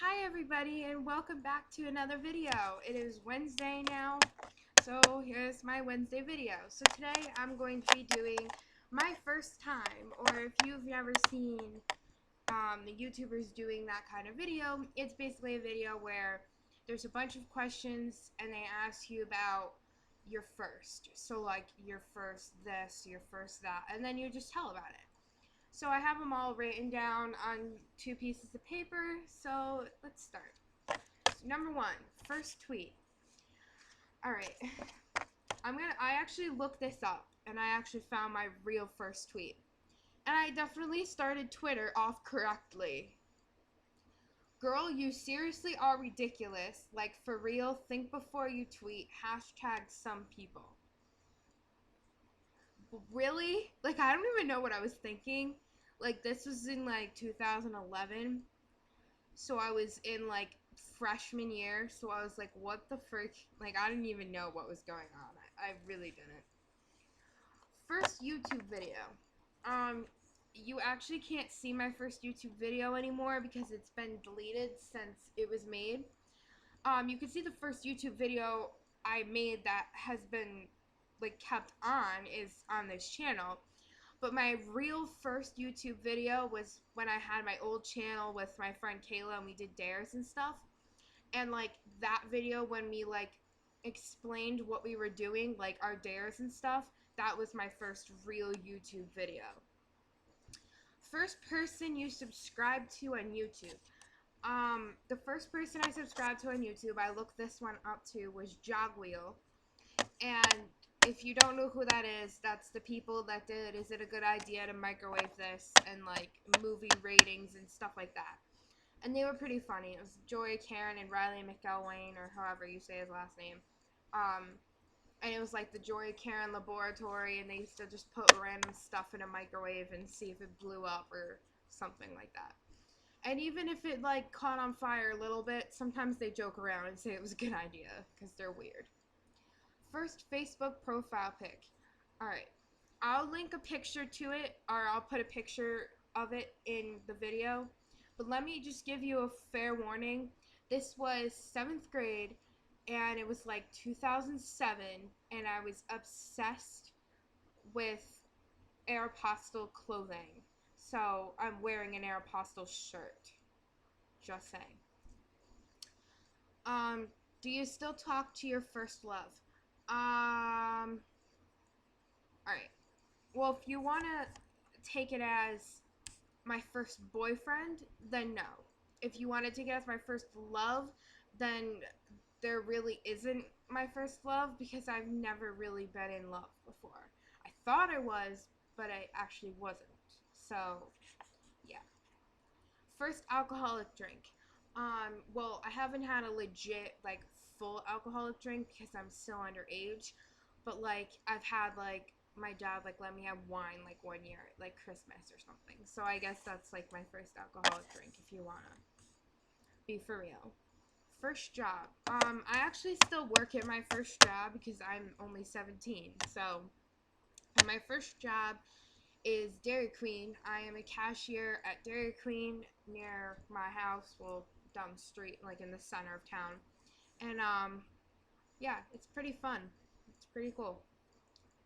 Hi everybody and welcome back to another video. It is Wednesday now, so here's my Wednesday video. So today I'm going to be doing my first time, or if you've never seen the YouTubers doing that kind of video, it's basically a video where there's a bunch of questions and they ask you about your first. So like your first this, your first that, and then you just tell about it. So I have them all written down on 2 pieces of paper, so let's start. So number 1, first tweet. Alright, I actually looked this up, and I actually found my real first tweet. And I definitely started Twitter off correctly. Girl, you seriously are ridiculous. Like, for real, think before you tweet. Hashtag some people. Really? Like, I don't even know what I was thinking. Like, this was in, like, 2011. So I was in, like, freshman year. So I was like, what the frick? Like, I didn't even know what was going on. I really didn't. First YouTube video. You actually can't see my first YouTube video anymore because it's been deleted since it was made. You can see the first YouTube video I made that has been like kept on is on this channel. But my real first YouTube video was when I had my old channel with my friend Kayla and we did dares and stuff. And like that video when we like explained what we were doing, like our dares and stuff, that was my first real YouTube video. First person you subscribe to on YouTube. The first person I subscribed to on YouTube, I looked this one up to, was Jogwheel. And if you don't know who that is, that's the people that did Is It a Good Idea to Microwave This? And like movie ratings and stuff like that. And they were pretty funny. It was Joy Karen and Riley McElwain, or however you say his last name. And it was like the Joy Karen Laboratory, and they used to just put random stuff in a microwave and see if it blew up or something like that. And even if it like caught on fire a little bit, sometimes they joke around and say it was a good idea because they're weird. First Facebook profile pic. Alright, I'll link a picture to it, or I'll put a picture of it in the video. But let me just give you a fair warning. This was 7th grade, and it was like 2007, and I was obsessed with Aeropostale clothing. So I'm wearing an Aeropostale shirt. Just saying. Do you still talk to your first love? Alright. Well, if you want to take it as my first boyfriend, then no. If you want to take it as my first love, then there really isn't my first love because I've never really been in love before. I thought I was, but I actually wasn't. So, yeah. First alcoholic drink. Well, I haven't had a legit, like, full alcoholic drink because I'm still underage. But, like, I've had, like, my dad, like, let me have wine, like, one year, like, Christmas or something. So I guess that's, like, my first alcoholic drink if you wanna be for real. First job. I actually still work at my first job because I'm only 17. So, my first job is Dairy Queen. I am a cashier at Dairy Queen near my house, well, down the street, like in the center of town. And, yeah, it's pretty fun. It's pretty cool.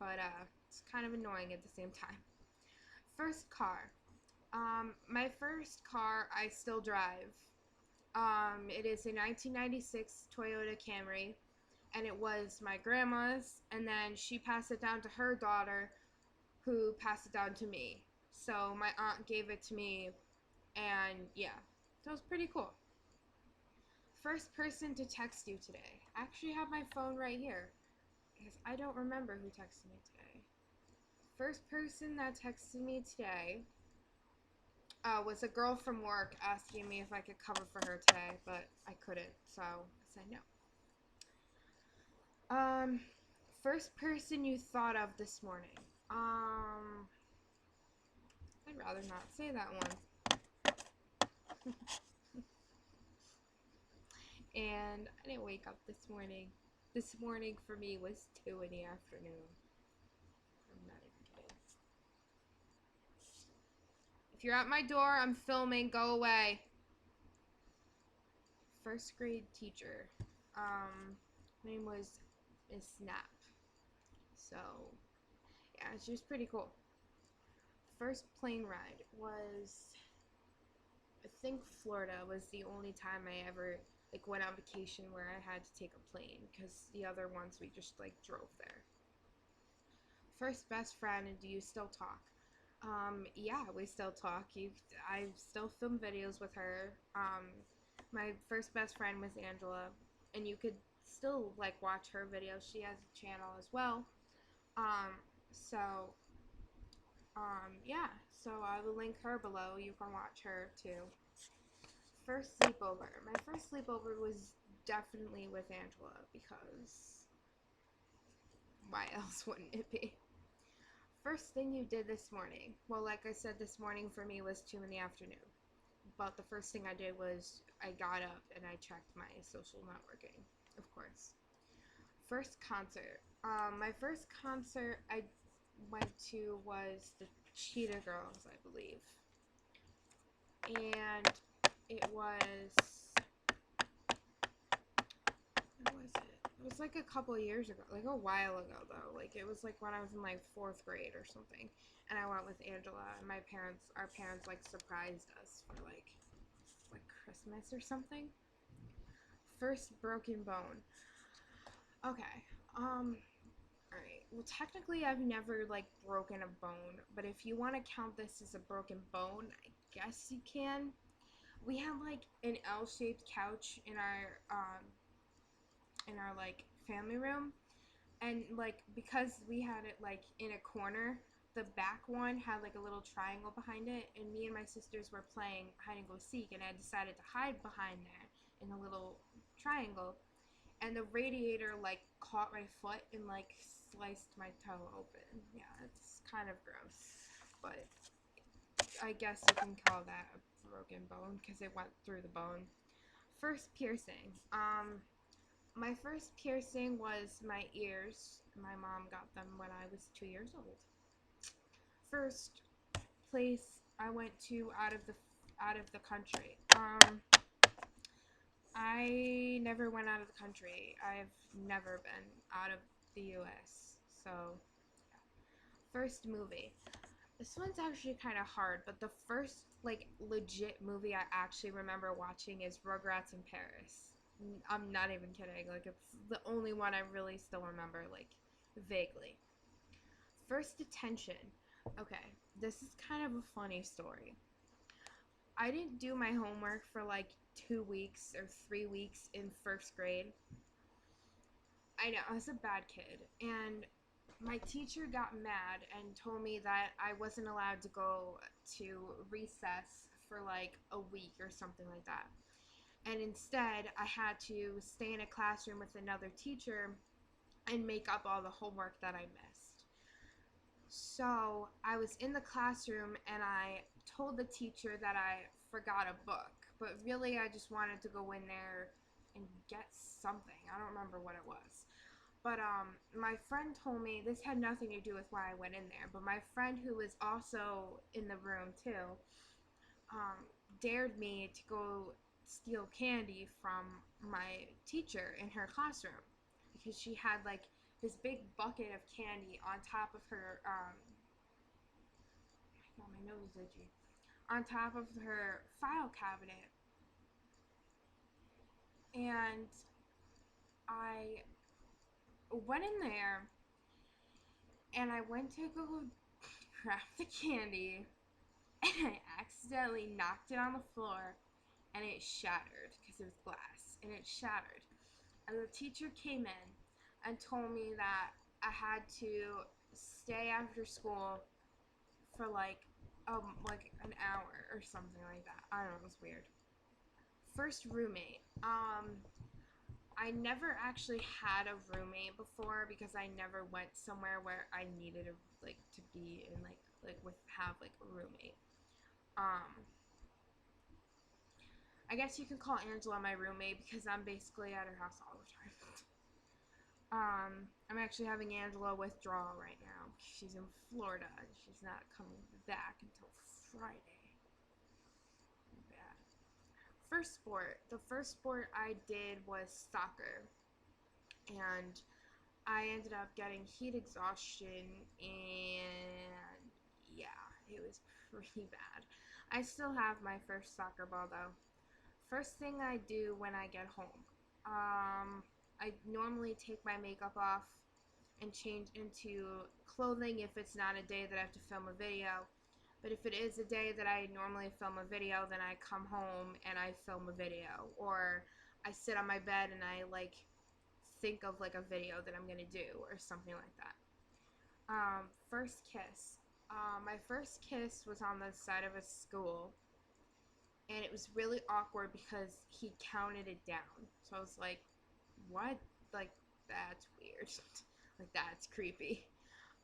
But, it's kind of annoying at the same time. First car. My first car I still drive. It is a 1996 Toyota Camry, and it was my grandma's, and then she passed it down to her daughter, who passed it down to me. So my aunt gave it to me, and yeah, that was pretty cool. First person to text you today. I actually have my phone right here, because I don't remember who texted me today. First person that texted me today was a girl from work asking me if I could cover for her today, but I couldn't, so I said no. First person you thought of this morning. I'd rather not say that one. And I didn't wake up this morning. This morning for me was 2 in the afternoon. I'm not even kidding. If you're at my door, I'm filming. Go away. first grade teacher. Her name was Miss Snap. So, yeah, she was pretty cool. First plane ride was, I think Florida was the only time I ever like went on vacation where I had to take a plane, because the other ones we just like drove there. First best friend, and do you still talk? Yeah, we still talk. I still film videos with her. My first best friend was Angela, and you could still like watch her videos. She has a channel as well. Um, so yeah, so I will link her below. You can watch her too. First sleepover. My first sleepover was definitely with Angela, because why else wouldn't it be? First thing you did this morning. Well, like I said, this morning for me was 2 in the afternoon. But the first thing I did was I got up and I checked my social networking, of course. First concert. My first concert I went to was the Cheetah Girls, I believe. And it was, when was it? It was like a couple of years ago, like a while ago though. Like it was like when I was in like 4th grade or something. And I went with Angela, and our parents like surprised us for like Christmas or something. First broken bone. Okay. Alright. Well, technically I've never like broken a bone, but if you want to count this as a broken bone, I guess you can. We had like an L-shaped couch in our like family room, and like because we had it like in a corner, the back one had like a little triangle behind it, and me and my sisters were playing hide and go seek, and I decided to hide behind there in the little triangle, and the radiator like caught my foot and like sliced my toe open. Yeah, it's kind of gross, but I guess you can call that a broken bone because it went through the bone. First piercing. My first piercing was my ears. My mom got them when I was 2 years old. First place I went to out of the country. I never went out of the country. I've never been out of the US. So, yeah. First movie. This one's actually kind of hard, but the first like legit movie I actually remember watching is Rugrats in Paris. I'm not even kidding. Like it's the only one I really still remember, like vaguely. First detention. Okay, this is kind of a funny story. I didn't do my homework for like 2 weeks or 3 weeks in first grade. I know, I was a bad kid. And my teacher got mad and told me that I wasn't allowed to go to recess for like a week or something like that. And instead, I had to stay in a classroom with another teacher and make up all the homework that I missed. So I was in the classroom and I told the teacher that I forgot a book, but really I just wanted to go in there and get something. I don't remember what it was. But my friend told me, this had nothing to do with why I went in there, but my friend who was also in the room too, dared me to go steal candy from my teacher in her classroom, because she had like this big bucket of candy on top of her oh, my nose is itchy, on top of her file cabinet. And I went in there and I went to go grab the candy, and I accidentally knocked it on the floor, and it shattered because it was glass, and it shattered. And the teacher came in and told me that I had to stay after school for like an hour or something like that. I don't know, it was weird. First roommate. I never actually had a roommate before because I never went somewhere where I needed to be and have like a roommate. I guess you can call Angela my roommate because I'm basically at her house all the time. I'm actually having Angela withdraw right now. She's in Florida and she's not coming back until Friday. Bad. The first sport I did was soccer, and I ended up getting heat exhaustion, and yeah, it was pretty bad. I still have my first soccer ball though. First thing I do when I get home, I normally take my makeup off and change into clothing if it's not a day that I have to film a video. But if it is a day that I normally film a video, then I come home and I film a video, or I sit on my bed and I like think of like a video that I'm gonna do or something like that. First kiss. My first kiss was on the side of a school, and it was really awkward because he counted it down. So I was like, what? Like, that's weird. Like, that's creepy.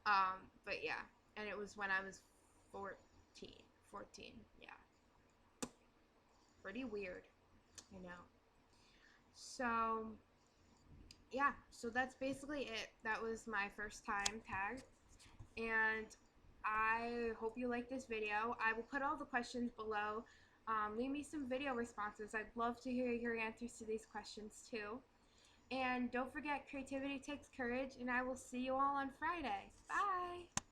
But yeah, and it was when I was 14. 14, yeah. Pretty weird, you know. So, yeah, so that's basically it. That was my first time tag. And I hope you like this video. I will put all the questions below. Leave me some video responses. I'd love to hear your answers to these questions too. And don't forget, creativity takes courage, and I will see you all on Friday. Bye!